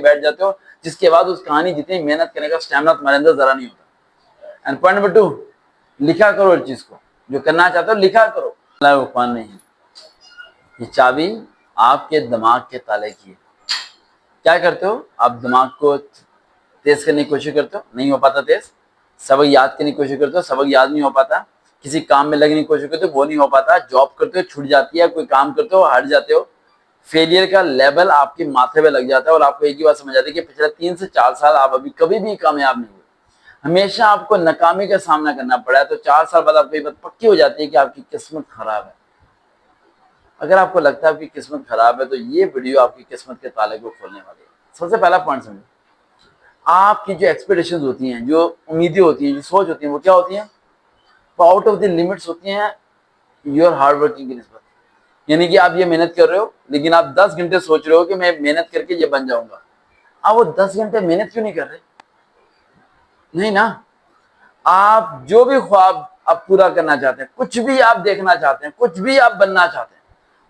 बैठ जाते हो, जिसके बाद उस कहानी जितनी मेहनत करने का स्टैमिना तुम्हारे अंदर जरा नहीं होता। एंड पॉइंट नंबर 2, लिखा करो हर चीज को, जो करना चाहते हो लिखा करो। नहीं है, ये चाबी आपके दिमाग के ताले की है। क्या करते हो आप? दिमाग को तेज करने की कोशिश करते हो, नहीं हो पाता तेज। सबक याद करने की कोशिश करते हो, सबक याद नहीं हो पाता। किसी काम में लगने की कोशिश करते हो, वो नहीं हो पाता। जॉब करते हो, छूट जाती है। कोई काम करते हो, हट जाते हो। फेलियर का लेवल आपके माथे पे लग जाता है और आपको एक ही बात समझ आती है कि पिछले 3 से 4 साल आप अभी कभी भी कामयाब नहीं हुए। हमेशा आपको नाकामी का सामना करना पड़ा है। तो 4 साल बाद आपको ये बात पक्की हो जाती है कि आपकी किस्मत खराब है। अगर आपको लगता है आपकी किस्मत खराब है तो ये वीडियो आपकी किस्मत के ताले को खोलने वाली है। सबसे पहला पॉइंट समझो, आपकी जो एक्सपेक्टेशंस होती हैं, जो उम्मीदें होती हैं, जो सोच होती हैं, वो क्या होती हैं? वो आउट ऑफ द लिमिट्स होती हैं योर हार्ड वर्किंग की निस्बत। यानी कि आप ये मेहनत कर रहे हो, लेकिन आप 10 घंटे सोच रहे हो कि मैं मेहनत करके ये बन जाऊंगा। आप वो 10 घंटे मेहनत क्यों नहीं कर रहे? नहीं ना। आप जो भी ख्वाब आप पूरा करना चाहते हैं, कुछ भी आप देखना चाहते हैं, कुछ भी आप बनना चाहते हैं,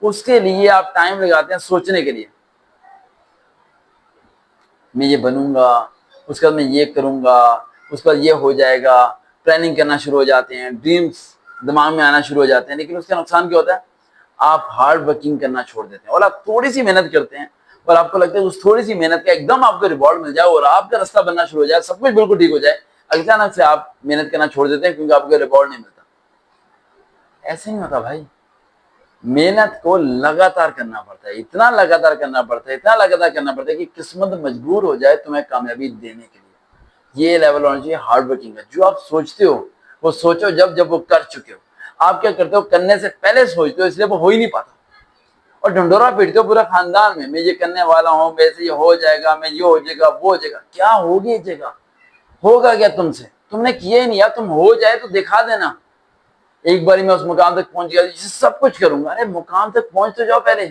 उसके लिए आप टाइम लगाते हैं सोचने के लिए। मैं ये बनूंगा, उसके बाद मैं ये करूंगा, उसके बाद ये हो जाएगा। प्लानिंग करना शुरू हो जाते हैं, ड्रीम्स दिमाग में आना शुरू हो जाते हैं। लेकिन उसका नुकसान क्या होता है? आप हार्ड वर्किंग करना छोड़ देते हैं और आप थोड़ी सी मेहनत करते हैं और आपको लगता है उस थोड़ी सी मेहनत का एकदम आपको रिवॉर्ड मिल जाए और आपका रास्ता बनना शुरू हो जाए, सब कुछ बिल्कुल ठीक हो जाए। अचानक से आप मेहनत करना छोड़ देते हैं क्योंकि आपको रिवॉर्ड नहीं मिलता। ऐसे नहीं होता भाई। मेहनत को लगातार करना पड़ता है, इतना लगातार करना पड़ता है, इतना लगातार करना पड़ता है कि किस्मत मजबूर हो जाए तुम्हें कामयाबी देने के लिए। ये लेवल होना चाहिए हार्ड वर्किंग का। जो आप सोचते हो वो सोचो जब जब वो कर चुके हो। आप क्या करते हो? करने से पहले सोचते हो, इसलिए वो हो ही नहीं पाता और ढंडोरा पीटते हो पूरा खानदान में, मैं ये करने वाला हूँ, वैसे ये हो जाएगा, मैं ये हो जाएगा, वो हो जाएगा। क्या हो जाएगा? होगा क्या तुमसे? तुमने किया ही नहीं यार। तुम हो जाए तो दिखा देना, एक बारी मैं उस मुकाम तक पहुंच गया, सब कुछ करूंगा। अरे मुकाम तक पहुंच तो जाओ पहले।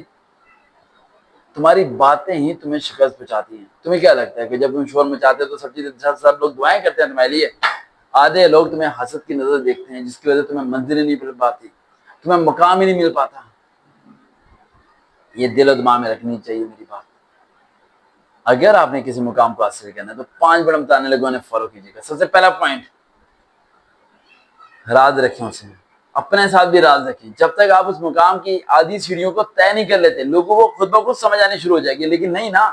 तुम्हारी बातें ही तुम्हें शिकस्त पहुंचाती हैं। तुम्हें क्या लगता है कि जब तुम शोर मचाते हो तो सब लोग दुआएं करते हैं तुम्हारे लिए? आधे लोग तुम्हें हसद की नजर देखते हैं, जिसकी वजह से तुम्हें मंजिल ही नहीं मिल पाती, तुम्हें मुकाम ही नहीं मिल पाता। ये दिल और दिमाग में रखनी चाहिए मेरी बात। अगर आपने किसी मुकाम को हासिल करना है तो 5 बड़े बताने लगे उन्हें फॉलो कीजिएगा। सबसे पहला पॉइंट, राज रखें उसे, अपने साथ भी राज रखें। जब तक आप उस मुकाम की आधी सीढ़ियों को तय नहीं कर लेते, लोगों को खुद ब खुद समझ आनी शुरू हो जाएगी। लेकिन नहीं ना,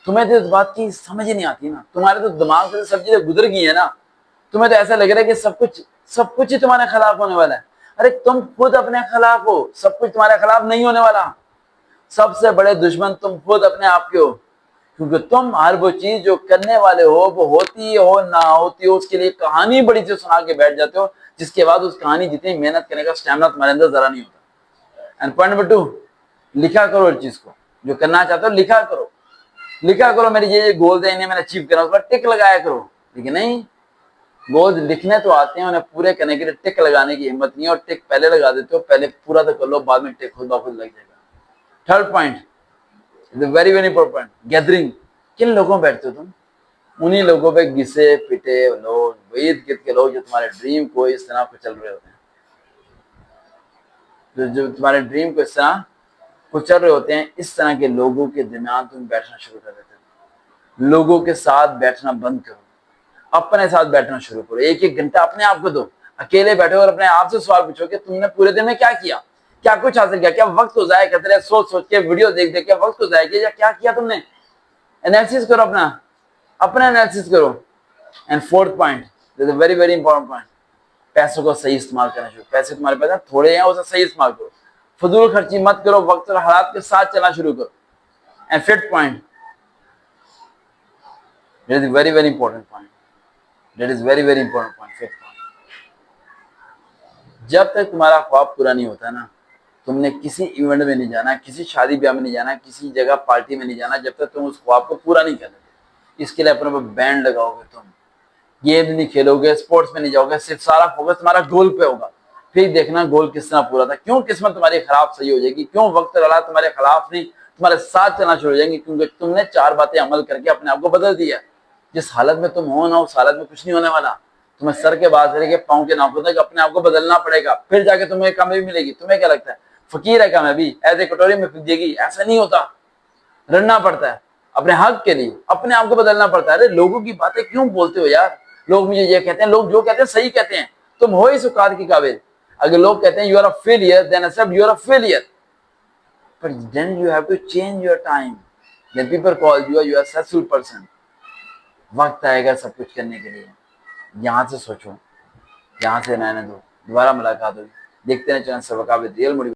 तुम्हें तो इस बात की समझ ही नहीं आती ना। तुम्हारे तो दिमाग से सब चीजें गुजर गई है ना। तुम्हें तो ऐसा लग रहा है कि सब कुछ ही तुम्हारे खिलाफ होने वाला है। अरे तुम खुद अपने खिलाफ हो, सब कुछ तुम्हारे खिलाफ नहीं होने वाला। सबसे बड़े दुश्मन तुम खुद अपने आप के हो, क्योंकि तुम हर वो चीज जो करने वाले हो, वो होती हो ना होती हो, उसके लिए कहानी बड़ी सी सुना के बैठ जाते हो, जिसके बाद उस कहानी जितनी मेहनत करने का स्टैमिना तुम्हारे अंदर जरा नहीं होता। एंड पॉइंट नंबर 2, लिखा करो हर चीज को, जो करना चाहते हो लिखा करो। लिखा करो मेरे ये गोल है, इन्हें मैंने अचीव करा, उस पर टिक लगाया करो। लेकिन नहीं, गोल्स लिखने तो आते हैं, उन्हें पूरे करने के लिए टिक लगाने की हिम्मत नहीं है, और टिक पहले लगा देते हो। पहले पूरा तो कर लो, बाद में टिक खुद ब खुद लग जाएगा। Third point, very very important, gathering. किन लोगों में बैठते हो तुम? उन्हीं लोगों पे घिसे पिटे लोग, वेद गित के लोग, जो तुम्हारे ड्रीम को इस तरह कुचल रहे होते हैं, जो तुम्हारे ड्रीम को इस तरह कुचल रहे होते हैं। इस तरह के लोगों के दरमियान तुम बैठना शुरू कर देते हो। लोगों के साथ बैठना बंद करो, अपने साथ बैठना शुरू करो। एक एक घंटा अपने आप को दो, अकेले बैठो और अपने आप से सवाल पूछो कि तुमने पूरे दिन में क्या किया, क्या कुछ हासिल किया, क्या वक्त को जाया करते रहे सोच सोच के, वीडियो देख देख के वक्त को जाया किया, या क्या किया तुमने? एनालिसिस करो, अपना एनालिसिस करो। And fourth point, this is very very important point, पैसों को सही इस्तेमाल करना शुरू। पैसे तुम्हारे पास थोड़े हैं, उसे सही इस्तेमाल करो, फजूल खर्ची मत करो, वक्त और हालात के साथ चलना शुरू करो। And fifth point, this is very very important point, that is very very important point, fifth point, जब तक तुम्हारा ख्वाब पूरा नहीं होता ना, तुमने किसी इवेंट में नहीं जाना, किसी शादी ब्याह में नहीं जाना, किसी जगह पार्टी में नहीं जाना, जब तक तुम उस ख्वाब को पूरा नहीं कर लेते। इसके लिए अपने पर बैंड लगाओगे, तुम गेम नहीं खेलोगे, स्पोर्ट्स में नहीं जाओगे, सिर्फ सारा फोकस तुम्हारा गोल पे होगा। फिर देखना गोल किस तरह पूरा था। क्यों किस्मत तुम्हारी खराब सही हो जाएगी, क्यों वक्त और हालात तुम्हारे खिलाफ नहीं, तुम्हारे साथ चलना शुरू हो जाएंगे, क्योंकि तुमने 4 बातें अमल करके अपने आप को बदल दिया। जिस हालत में तुम हो ना, उस हालत में कुछ नहीं होने वाला। तुम्हें सर के बाद से लेके पाँव के नाखून तक अपने आप को बदलना पड़ेगा, फिर जाके तुम्हें कामयाबी मिलेगी। तुम्हें क्या लगता है फकीर है कामयाबी ऐसे कटोरी में फेंक देगी? ऐसा नहीं होता, रड़ना पड़ता है। अपने हक के लिए अपने आप को बदलना पड़ता है। अरे लोगों की बातें क्यों बोलते हो यार? लोग मुझे ये कहते हैं, लोग जो कहते हैं सही कहते हैं, तुम हो इस औकात के काबिल। अगर लोग कहते हैं you are a failure, then accept you are a failure, but then you have to change your time. Then people call you are successful person. वक्त आएगा सब कुछ करने के लिए। यहाँ से सोचो, यहाँ से रहने दो, दोबारा मुलाकात होगी। देखते हैं चैनल सबका रियल मोटिवेशन।